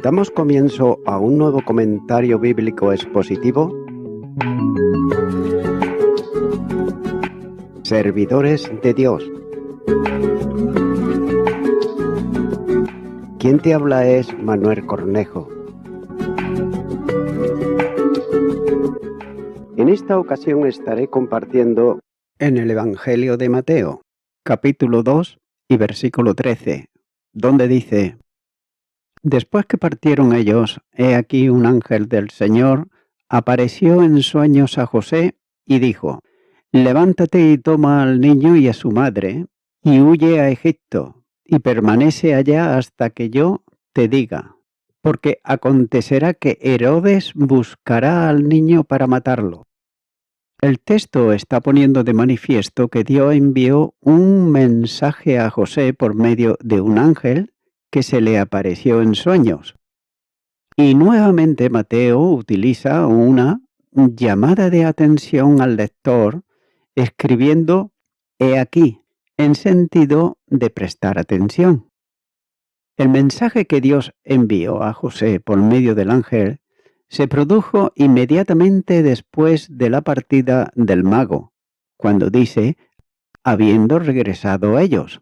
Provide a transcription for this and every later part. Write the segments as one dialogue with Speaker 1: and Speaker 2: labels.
Speaker 1: Damos comienzo a un nuevo comentario bíblico expositivo. Servidores de Dios. Quien te habla es Manuel Cornejo. En esta ocasión estaré compartiendo en el Evangelio de Mateo, capítulo 2 y versículo 13, donde dice: Después que partieron ellos, he aquí un ángel del Señor apareció en sueños a José y dijo: Levántate y toma al niño y a su madre, y huye a Egipto, y permanece allá hasta que yo te diga, porque acontecerá que Herodes buscará al niño para matarlo. El texto está poniendo de manifiesto que Dios envió un mensaje a José por medio de un ángel que se le apareció en sueños. Y nuevamente Mateo utiliza una llamada de atención al lector escribiendo «he aquí», en sentido de prestar atención. El mensaje que Dios envió a José por medio del ángel se produjo inmediatamente después de la partida del mago, cuando dice «habiendo regresado ellos».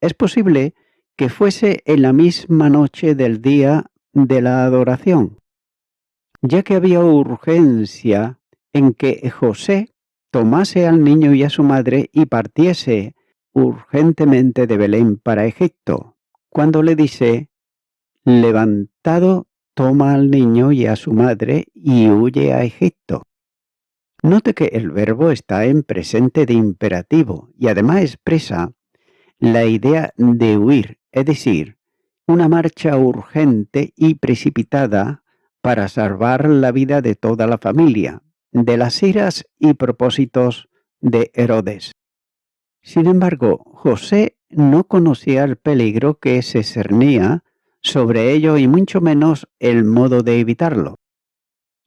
Speaker 1: Es posible que fuese en la misma noche del día de la adoración, ya que había urgencia en que José tomase al niño y a su madre y partiese urgentemente de Belén para Egipto, cuando le dice: levantado, toma al niño y a su madre y huye a Egipto. Note que el verbo está en presente de imperativo y además expresa la idea de huir, es decir, una marcha urgente y precipitada para salvar la vida de toda la familia, de las iras y propósitos de Herodes. Sin embargo, José no conocía el peligro que se cernía sobre ello y mucho menos el modo de evitarlo.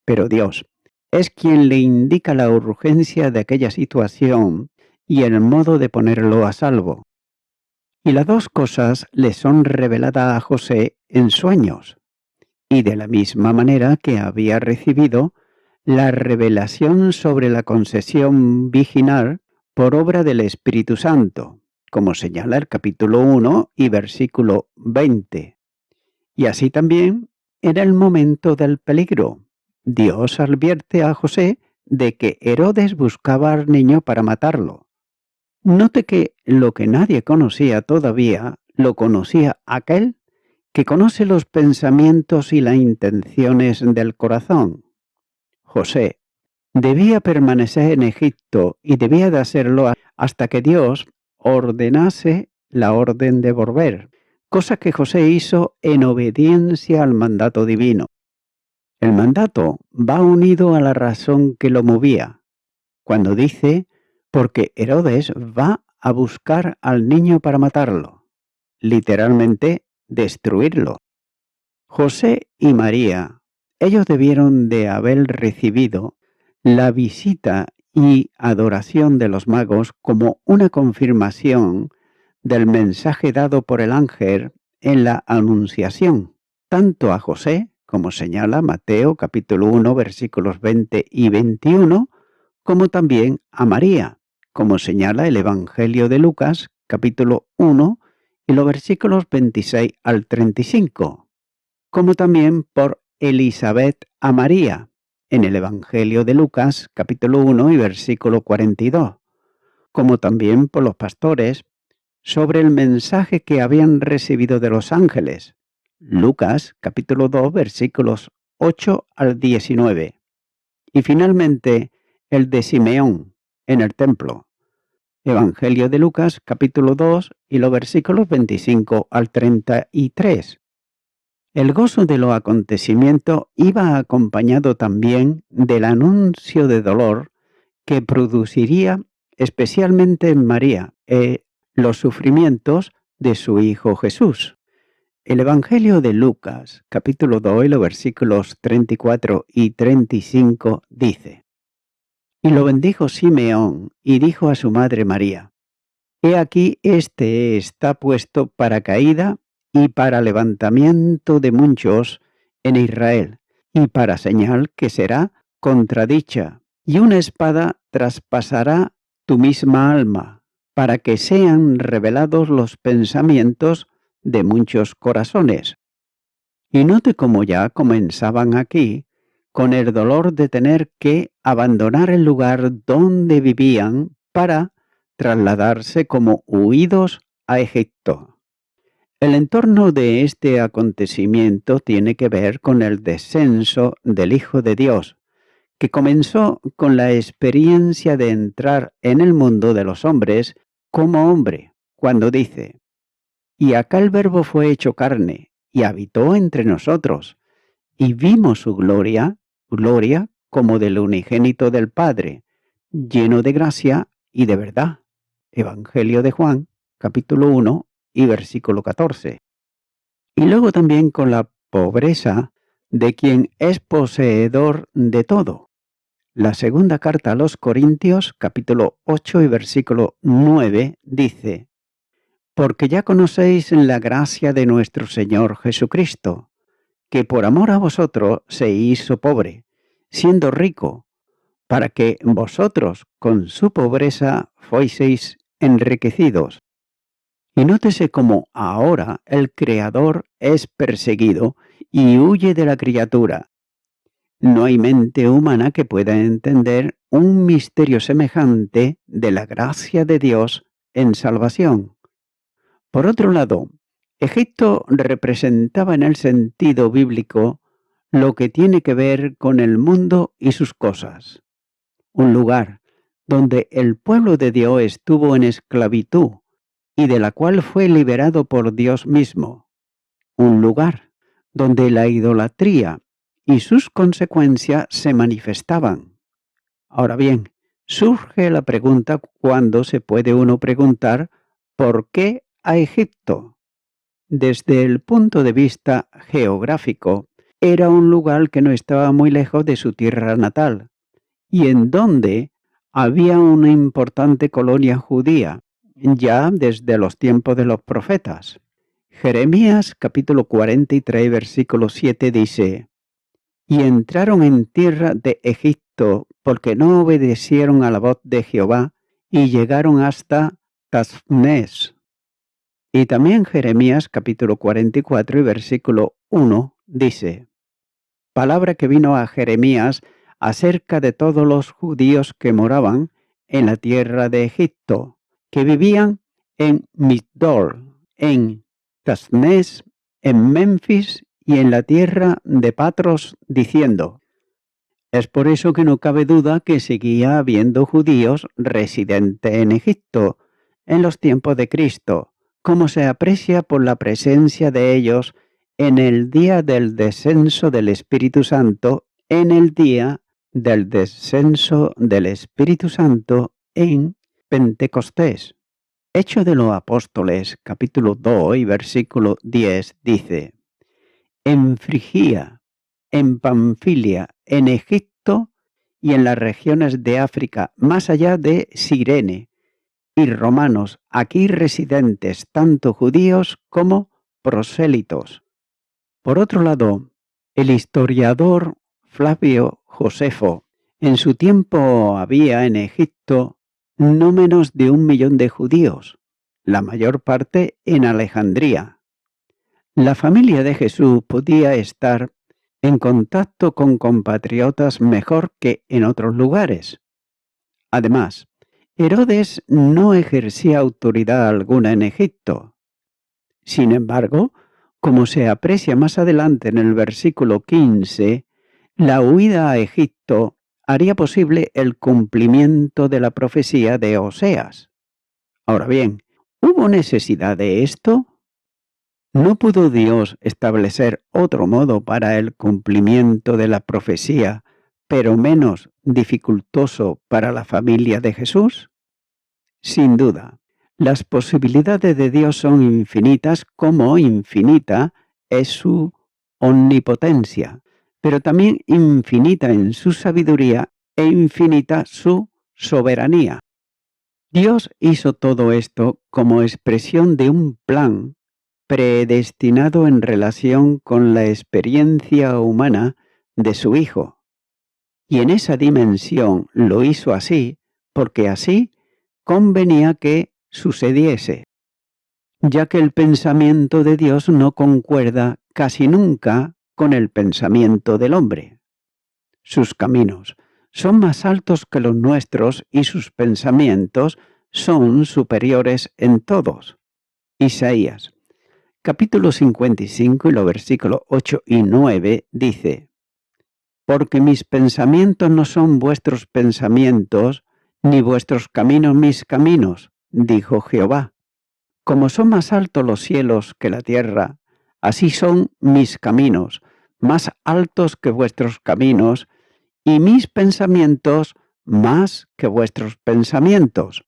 Speaker 1: Pero Dios es quien le indica la urgencia de aquella situación y el modo de ponerlo a salvo. Y las dos cosas le son reveladas a José en sueños, y de la misma manera que había recibido la revelación sobre la concesión virginal por obra del Espíritu Santo, como señala el capítulo 1 y versículo 20. Y así también en el momento del peligro, Dios advierte a José de que Herodes buscaba al niño para matarlo. Note que lo que nadie conocía todavía, lo conocía aquel que conoce los pensamientos y las intenciones del corazón. José debía permanecer en Egipto y debía de hacerlo hasta que Dios ordenase la orden de volver, cosa que José hizo en obediencia al mandato divino. El mandato va unido a la razón que lo movía, cuando dice: porque Herodes va a buscar al niño para matarlo, literalmente destruirlo. José y María, ellos debieron de haber recibido la visita y adoración de los magos como una confirmación del mensaje dado por el ángel en la Anunciación, tanto a José, como señala Mateo capítulo 1 versículos 20 y 21, como también a María, como señala el Evangelio de Lucas capítulo 1 y los versículos 26 al 35, como también por Elizabeth a María, en el Evangelio de Lucas capítulo 1 y versículo 42, como también por los pastores sobre el mensaje que habían recibido de los ángeles, Lucas capítulo 2 versículos 8 al 19, y finalmente el de Simeón en el templo, Evangelio de Lucas capítulo 2 y los versículos 25 al 33. El gozo de los acontecimientos iba acompañado también del anuncio de dolor que produciría especialmente en María los sufrimientos de su Hijo Jesús. El Evangelio de Lucas, capítulo 2, y los versículos 34 y 35 dice: Y lo bendijo Simeón y dijo a su madre María: He aquí este está puesto para caída y para levantamiento de muchos, en Israel, y para señal que será contradicha, y una espada traspasará tu misma alma, para que sean revelados los pensamientos de muchos corazones. Y note cómo ya comenzaban aquí con el dolor de tener que abandonar el lugar donde vivían para trasladarse como huidos a Egipto. El entorno de este acontecimiento tiene que ver con el descenso del Hijo de Dios, que comenzó con la experiencia de entrar en el mundo de los hombres como hombre, cuando dice: y acá el Verbo fue hecho carne, y habitó entre nosotros, y vimos su gloria, gloria como del unigénito del Padre, lleno de gracia y de verdad. Evangelio de Juan, capítulo 1 y versículo 14. Y luego también con la pobreza de quien es poseedor de todo. La segunda carta a los Corintios, capítulo 8 y versículo 9, dice: porque ya conocéis la gracia de nuestro Señor Jesucristo, que por amor a vosotros se hizo pobre, siendo rico, para que vosotros con su pobreza fueseis enriquecidos. Y nótese cómo ahora el Creador es perseguido y huye de la criatura. No hay mente humana que pueda entender un misterio semejante de la gracia de Dios en salvación. Por otro lado, Egipto representaba en el sentido bíblico lo que tiene que ver con el mundo y sus cosas. Un lugar donde el pueblo de Dios estuvo en esclavitud y de la cual fue liberado por Dios mismo. Un lugar donde la idolatría y sus consecuencias se manifestaban. Ahora bien, surge la pregunta cuando se puede uno preguntar ¿por qué a Egipto? Desde el punto de vista geográfico, era un lugar que no estaba muy lejos de su tierra natal, y en donde había una importante colonia judía, ya desde los tiempos de los profetas. Jeremías capítulo 43, versículo 7 dice: y entraron en tierra de Egipto, porque no obedecieron a la voz de Jehová, y llegaron hasta Tasmés. Y también Jeremías capítulo 44 y versículo 1 dice: palabra que vino a Jeremías acerca de todos los judíos que moraban en la tierra de Egipto, que vivían en Migdol, en Tasmés, en Memphis y en la tierra de Patros, diciendo: es por eso que no cabe duda que seguía habiendo judíos residentes en Egipto en los tiempos de Cristo, como se aprecia por la presencia de ellos en el día del descenso del Espíritu Santo, en Pentecostés. Hechos de los Apóstoles, capítulo 2 y versículo 10 dice: en Frigia, en Panfilia, en Egipto y en las regiones de África, más allá de Cirene, y romanos, aquí residentes, tanto judíos como prosélitos. Por otro lado, el historiador Flavio Josefo, en su tiempo había en Egipto no menos de 1 millón de judíos, la mayor parte en Alejandría. La familia de Jesús podía estar en contacto con compatriotas mejor que en otros lugares. Además, Herodes no ejercía autoridad alguna en Egipto. Sin embargo, como se aprecia más adelante en el versículo 15, la huida a Egipto haría posible el cumplimiento de la profecía de Oseas. Ahora bien, ¿hubo necesidad de esto? ¿No pudo Dios establecer otro modo para el cumplimiento de la profecía, pero menos dificultoso para la familia de Jesús? Sin duda, las posibilidades de Dios son infinitas, como infinita es su omnipotencia, pero también infinita en su sabiduría e infinita su soberanía. Dios hizo todo esto como expresión de un plan predestinado en relación con la experiencia humana de su Hijo. Y en esa dimensión lo hizo así, porque así convenía que sucediese, ya que el pensamiento de Dios no concuerda casi nunca con el pensamiento del hombre. Sus caminos son más altos que los nuestros y sus pensamientos son superiores en todos. Isaías, capítulo 55 y los versículos 8 y 9 dice: Porque mis pensamientos no son vuestros pensamientos, ni vuestros caminos mis caminos, dijo Jehová. Como son más altos los cielos que la tierra, así son mis caminos, más altos que vuestros caminos, y mis pensamientos más que vuestros pensamientos.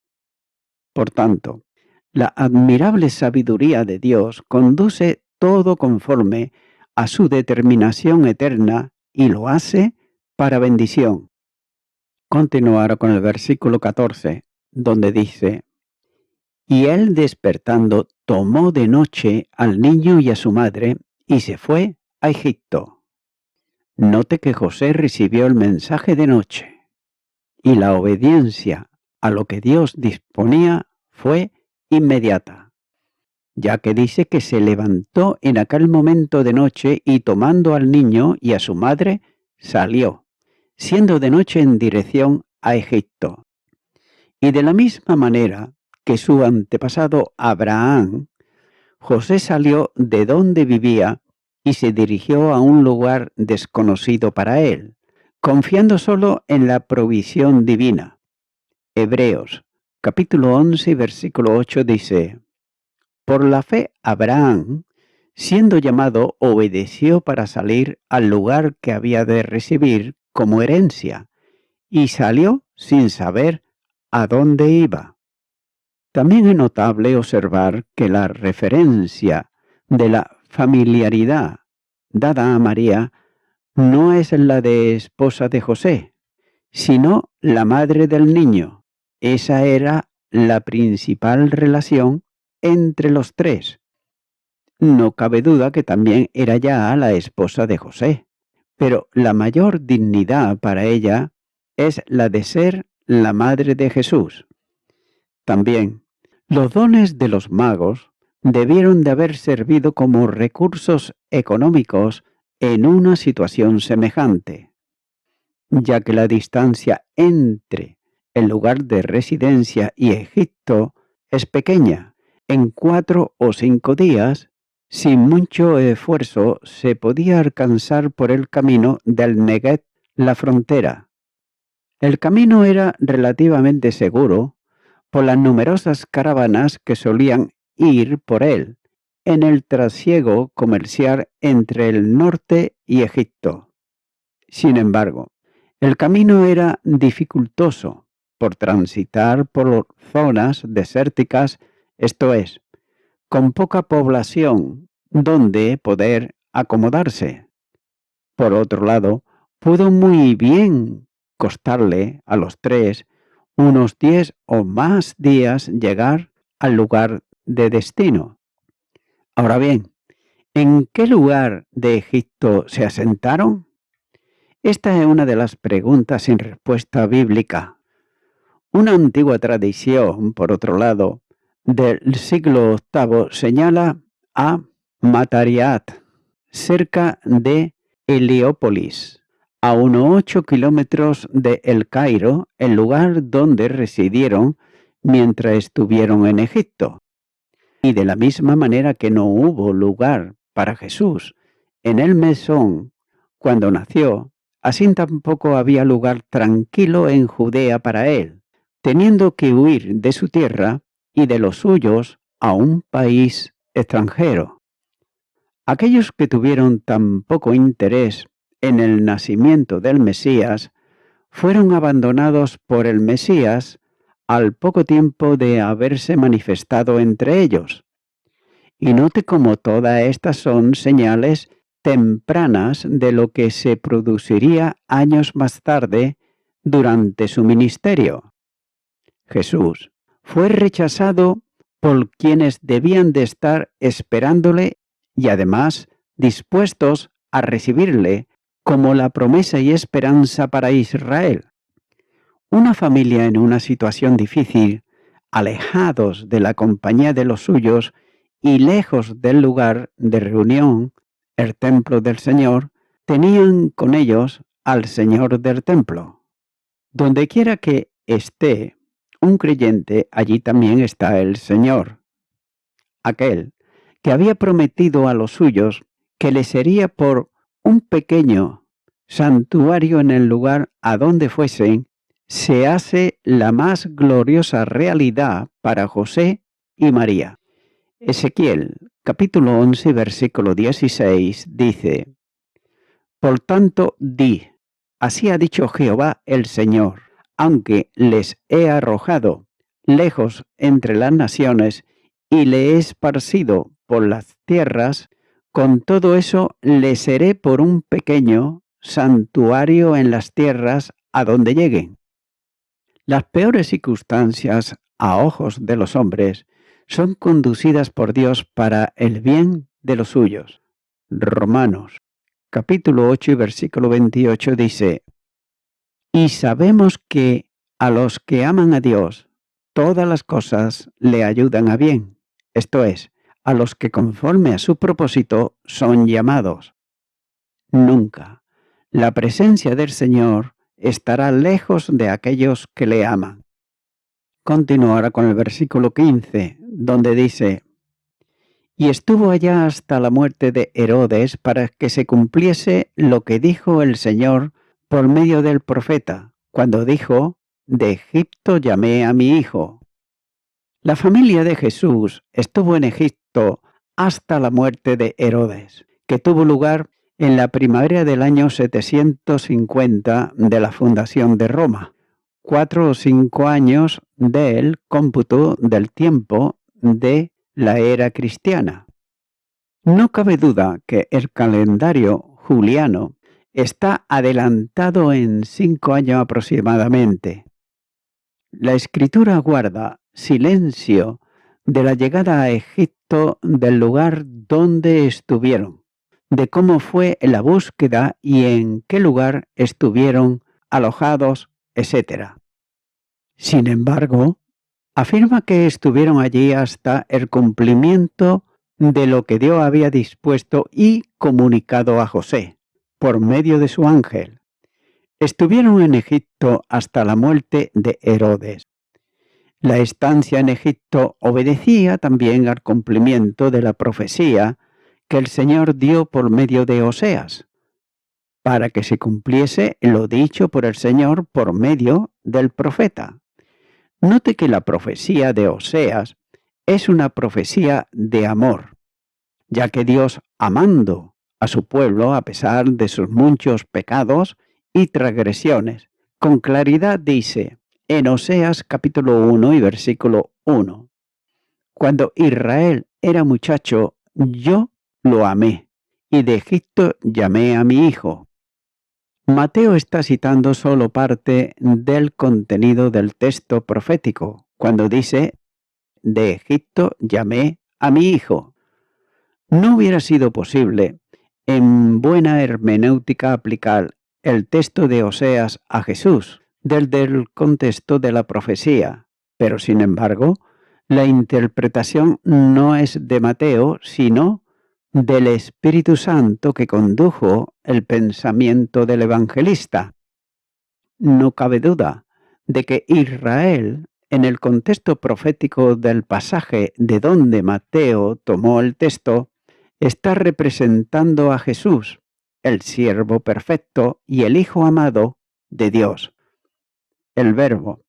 Speaker 1: Por tanto, la admirable sabiduría de Dios conduce todo conforme a su determinación eterna y lo hace para bendición. Continuar con el versículo 14, donde dice: Y él despertando tomó de noche al niño y a su madre y se fue a Egipto. Note que José recibió el mensaje de noche y la obediencia a lo que Dios disponía fue inmediata, ya que dice que se levantó en aquel momento de noche y tomando al niño y a su madre salió, siendo de noche en dirección a Egipto. Y de la misma manera que su antepasado Abraham, José salió de donde vivía y se dirigió a un lugar desconocido para él, confiando solo en la provisión divina. Hebreos, capítulo 11, versículo 8 dice: Por la fe Abraham, siendo llamado, obedeció para salir al lugar que había de recibir como herencia, y salió sin saber a dónde iba. También es notable observar que la referencia de la familiaridad dada a María no es la de esposa de José, sino la madre del niño. Esa era la principal relación entre los tres. No cabe duda que también era ya la esposa de José, pero la mayor dignidad para ella es la de ser la madre de Jesús. También, los dones de los magos debieron de haber servido como recursos económicos en una situación semejante, ya que la distancia entre el lugar de residencia y Egipto es pequeña. En 4 o 5 días, sin mucho esfuerzo, se podía alcanzar por el camino del Negev la frontera. El camino era relativamente seguro por las numerosas caravanas que solían ir por él en el trasiego comercial entre el norte y Egipto. Sin embargo, el camino era dificultoso por transitar por zonas desérticas, esto es, con poca población donde poder acomodarse. Por otro lado, pudo muy bien costarle a los tres unos 10 o más días llegar al lugar de destino. Ahora bien, ¿en qué lugar de Egipto se asentaron? Esta es una de las preguntas sin respuesta bíblica. Una antigua tradición, por otro lado, del siglo VIII señala a Matariat, cerca de Heliópolis, a unos 8 kilómetros de El Cairo, el lugar donde residieron mientras estuvieron en Egipto. Y de la misma manera que no hubo lugar para Jesús en el mesón cuando nació, así tampoco había lugar tranquilo en Judea para él, teniendo que huir de su tierra y de los suyos a un país extranjero. Aquellos que tuvieron tan poco interés en el nacimiento del Mesías fueron abandonados por el Mesías al poco tiempo de haberse manifestado entre ellos. Y note cómo todas estas son señales tempranas de lo que se produciría años más tarde durante su ministerio. Jesús fue rechazado por quienes debían de estar esperándole y además dispuestos a recibirle como la promesa y esperanza para Israel. Una familia en una situación difícil, alejados de la compañía de los suyos y lejos del lugar de reunión, el templo del Señor, tenían con ellos al Señor del templo. Donde quiera que esté un creyente, allí también está el Señor. Aquel que había prometido a los suyos que le sería por un pequeño santuario en el lugar a donde fuesen, se hace la más gloriosa realidad para José y María. Ezequiel, capítulo 11, versículo 16, dice: Por tanto, di, así ha dicho Jehová el Señor, aunque les he arrojado lejos entre las naciones y le he esparcido por las tierras, con todo eso les seré por un pequeño santuario en las tierras a donde lleguen. Las peores circunstancias a ojos de los hombres son conducidas por Dios para el bien de los suyos. Romanos, capítulo 8 y versículo 28 dice: Y sabemos que a los que aman a Dios, todas las cosas le ayudan a bien, esto es, a los que conforme a su propósito son llamados. Nunca la presencia del Señor estará lejos de aquellos que le aman. Continúo ahora con el versículo 15, donde dice: Y estuvo allá hasta la muerte de Herodes para que se cumpliese lo que dijo el Señor por medio del profeta, cuando dijo: De Egipto llamé a mi hijo. La familia de Jesús estuvo en Egipto hasta la muerte de Herodes, que tuvo lugar en la primavera del año 750 de la fundación de Roma, 4 o 5 años del cómputo del tiempo de la era cristiana. No cabe duda que el calendario juliano está adelantado en 5 años aproximadamente. La escritura guarda silencio de la llegada a Egipto del lugar donde estuvieron, de cómo fue la búsqueda y en qué lugar estuvieron alojados, etc. Sin embargo, afirma que estuvieron allí hasta el cumplimiento de lo que Dios había dispuesto y comunicado a José, por medio de su ángel. Estuvieron en Egipto hasta la muerte de Herodes. La estancia en Egipto obedecía también al cumplimiento de la profecía que el Señor dio por medio de Oseas, para que se cumpliese lo dicho por el Señor por medio del profeta. Note que la profecía de Oseas es una profecía de amor, ya que Dios, amando a su pueblo a pesar de sus muchos pecados y transgresiones, con claridad dice en Oseas capítulo 1 y versículo 1: Cuando Israel era muchacho, yo lo amé, y de Egipto llamé a mi hijo. Mateo está citando solo parte del contenido del texto profético, cuando dice: de Egipto llamé a mi hijo. No hubiera sido posible, en buena hermenéutica, aplicar el texto de Oseas a Jesús, desde el contexto de la profecía, pero sin embargo, la interpretación no es de Mateo, sino del Espíritu Santo que condujo el pensamiento del evangelista. No cabe duda de que Israel, en el contexto profético del pasaje de donde Mateo tomó el texto, está representando a Jesús, el siervo perfecto y el Hijo amado de Dios. El Verbo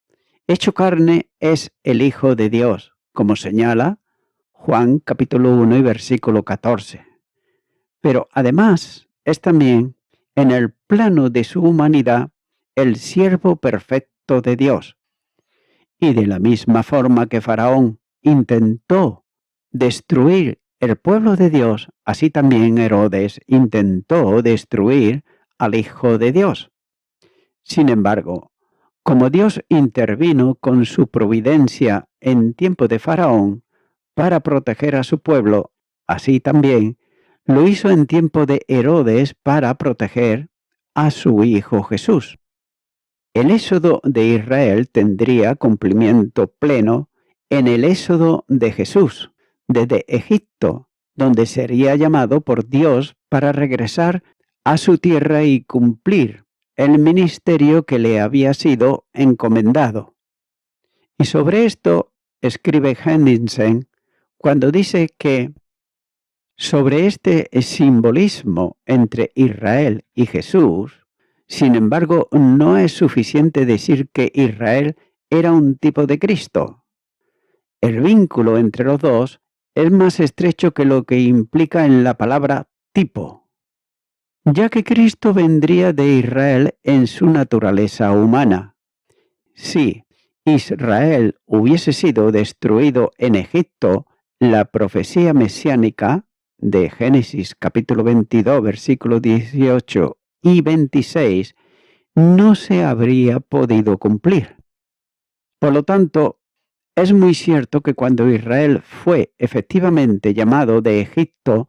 Speaker 1: hecho carne es el Hijo de Dios, como señala Juan capítulo 1 y versículo 14. Pero además es también, en el plano de su humanidad, el siervo perfecto de Dios. Y de la misma forma que Faraón intentó destruir el pueblo de Dios, así también Herodes intentó destruir al Hijo de Dios. Sin embargo, como Dios intervino con su providencia en tiempo de Faraón, para proteger a su pueblo, así también lo hizo en tiempo de Herodes para proteger a su hijo Jesús. El éxodo de Israel tendría cumplimiento pleno en el éxodo de Jesús, desde Egipto, donde sería llamado por Dios para regresar a su tierra y cumplir el ministerio que le había sido encomendado. Y sobre esto escribe Henningsen cuando dice que sobre este simbolismo entre Israel y Jesús, sin embargo, no es suficiente decir que Israel era un tipo de Cristo. El vínculo entre los dos es más estrecho que lo que implica en la palabra tipo, ya que Cristo vendría de Israel en su naturaleza humana. Si Israel hubiese sido destruido en Egipto, la profecía mesiánica de Génesis capítulo 22, versículos 18 y 26 no se habría podido cumplir. Por lo tanto, es muy cierto que cuando Israel fue efectivamente llamado de Egipto,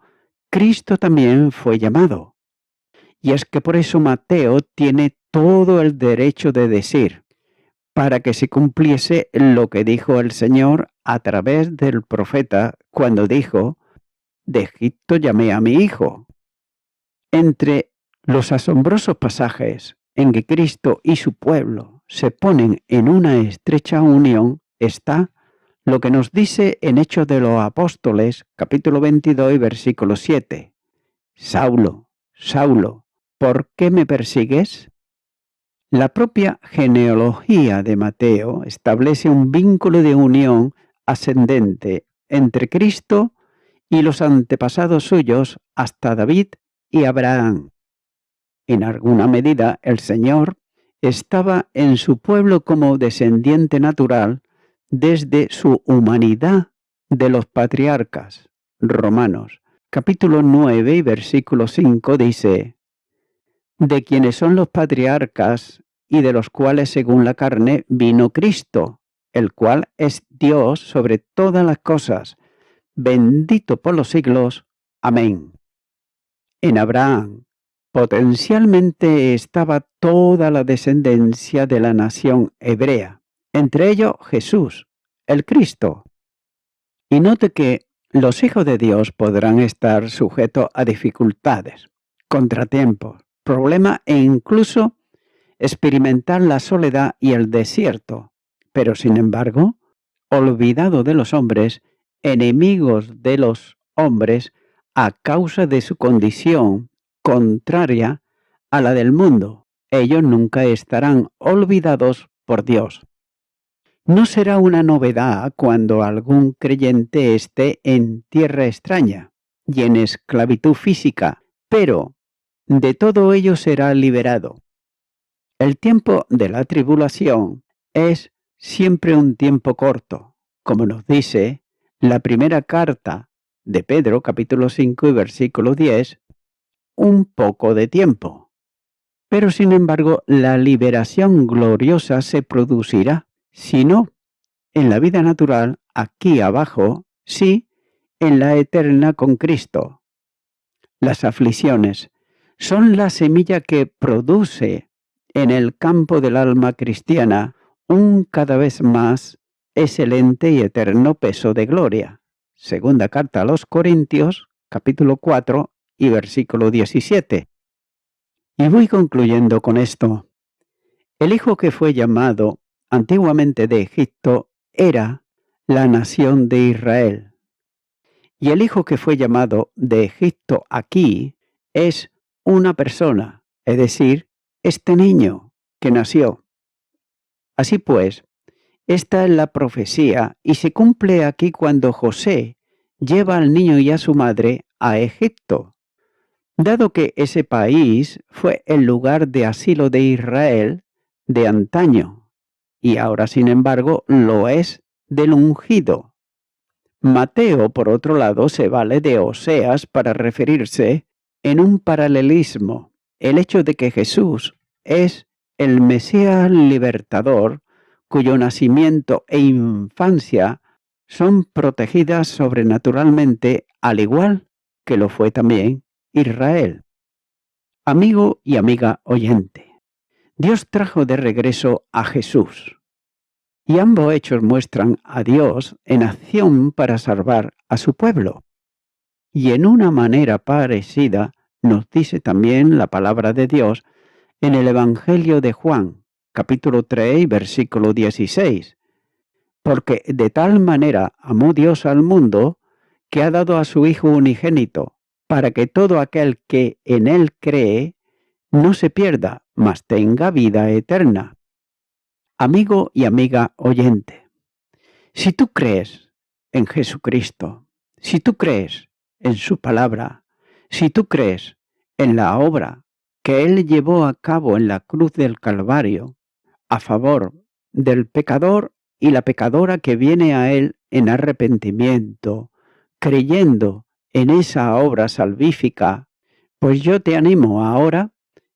Speaker 1: Cristo también fue llamado. Y es que por eso Mateo tiene todo el derecho de decir, para que se cumpliese lo que dijo el Señor a través del profeta cuando dijo, de Egipto llamé a mi hijo. Entre los asombrosos pasajes en que Cristo y su pueblo se ponen en una estrecha unión está lo que nos dice en Hechos de los Apóstoles, capítulo 22 y versículo 7. Saulo, Saulo, ¿por qué me persigues? La propia genealogía de Mateo establece un vínculo de unión ascendente entre Cristo y los antepasados suyos hasta David y Abraham. En alguna medida, el Señor estaba en su pueblo como descendiente natural desde su humanidad de los patriarcas. Romanos, capítulo 9 y versículo 5 dice, de quienes son los patriarcas y de los cuales según la carne vino Cristo, el cual es Dios sobre todas las cosas, bendito por los siglos. Amén. En Abraham, potencialmente estaba toda la descendencia de la nación hebrea, entre ellos Jesús, el Cristo. Y note que los hijos de Dios podrán estar sujetos a dificultades, contratiempos, problemas e incluso experimentar la soledad y el desierto, pero sin embargo, olvidado de los hombres, enemigos de los hombres a causa de su condición contraria a la del mundo. Ellos nunca estarán olvidados por Dios. No será una novedad cuando algún creyente esté en tierra extraña y en esclavitud física, pero de todo ello será liberado. El tiempo de la tribulación es siempre un tiempo corto, como nos dice la primera carta de Pedro, capítulo 5 y versículo 10, un poco de tiempo. Pero sin embargo, la liberación gloriosa se producirá, si no en la vida natural, aquí abajo, sí en la eterna con Cristo. Las aflicciones son la semilla que produce en el campo del alma cristiana un cada vez más excelente y eterno peso de gloria. Segunda carta a los Corintios, capítulo 4 y versículo 17. Y voy concluyendo con esto. El hijo que fue llamado antiguamente de Egipto era la nación de Israel. Y el hijo que fue llamado de Egipto aquí es una persona, es decir, este niño que nació. Así pues, esta es la profecía y se cumple aquí cuando José lleva al niño y a su madre a Egipto. Dado que ese país fue el lugar de asilo de Israel de antaño y ahora sin embargo lo es del ungido. Mateo, por otro lado, se vale de Oseas para referirse en un paralelismo el hecho de que Jesús es el Mesías libertador cuyo nacimiento e infancia son protegidas sobrenaturalmente, al igual que lo fue también Israel. Amigo y amiga oyente, Dios trajo de regreso a Jesús, y ambos hechos muestran a Dios en acción para salvar a su pueblo. Y en una manera parecida nos dice también la palabra de Dios en el Evangelio de Juan, capítulo 3, versículo 16. Porque de tal manera amó Dios al mundo, que ha dado a su Hijo unigénito, para que todo aquel que en él cree no se pierda, mas tenga vida eterna. Amigo y amiga oyente, si tú crees en Jesucristo, si tú crees en su palabra, si tú crees en la obra que Él llevó a cabo en la cruz del Calvario, a favor del pecador y la pecadora que viene a Él en arrepentimiento, creyendo en esa obra salvífica, pues yo te animo ahora,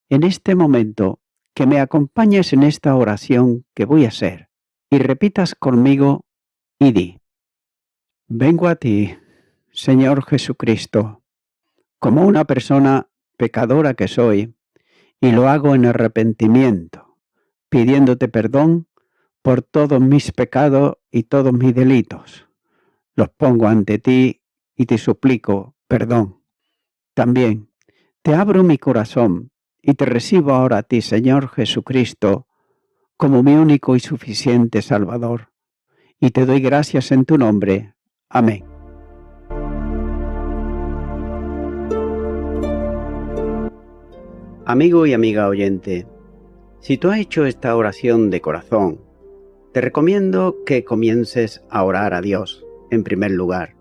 Speaker 1: en este momento, que me acompañes en esta oración que voy a hacer y repitas conmigo y di: vengo a ti, Señor Jesucristo, como una persona pecadora que soy, y lo hago en arrepentimiento, pidiéndote perdón por todos mis pecados y todos mis delitos. Los pongo ante ti y te suplico perdón. También te abro mi corazón y te recibo ahora a ti, Señor Jesucristo, como mi único y suficiente Salvador. Y te doy gracias en tu nombre. Amén. Amigo y amiga oyente, si tú has hecho esta oración de corazón, te recomiendo que comiences a orar a Dios, en primer lugar,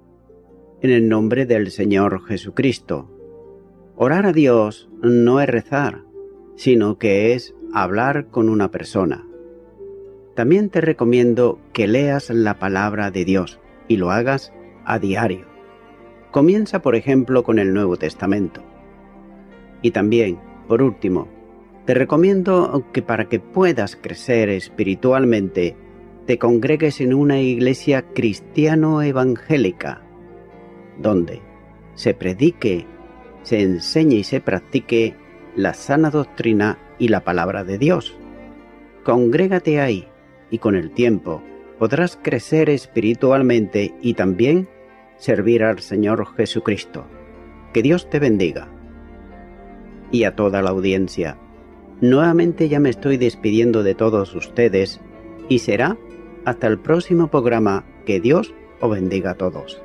Speaker 1: en el nombre del Señor Jesucristo. Orar a Dios no es rezar, sino que es hablar con una persona. También te recomiendo que leas la palabra de Dios y lo hagas a diario. Comienza, por ejemplo, con el Nuevo Testamento. Y también, por último, te recomiendo que para que puedas crecer espiritualmente, te congregues en una iglesia cristiano-evangélica, donde se predique, se enseñe y se practique la sana doctrina y la palabra de Dios. Congrégate ahí y con el tiempo podrás crecer espiritualmente y también servir al Señor Jesucristo. Que Dios te bendiga. Y a toda la audiencia, nuevamente ya me estoy despidiendo de todos ustedes y será hasta el próximo programa. Que Dios os bendiga a todos.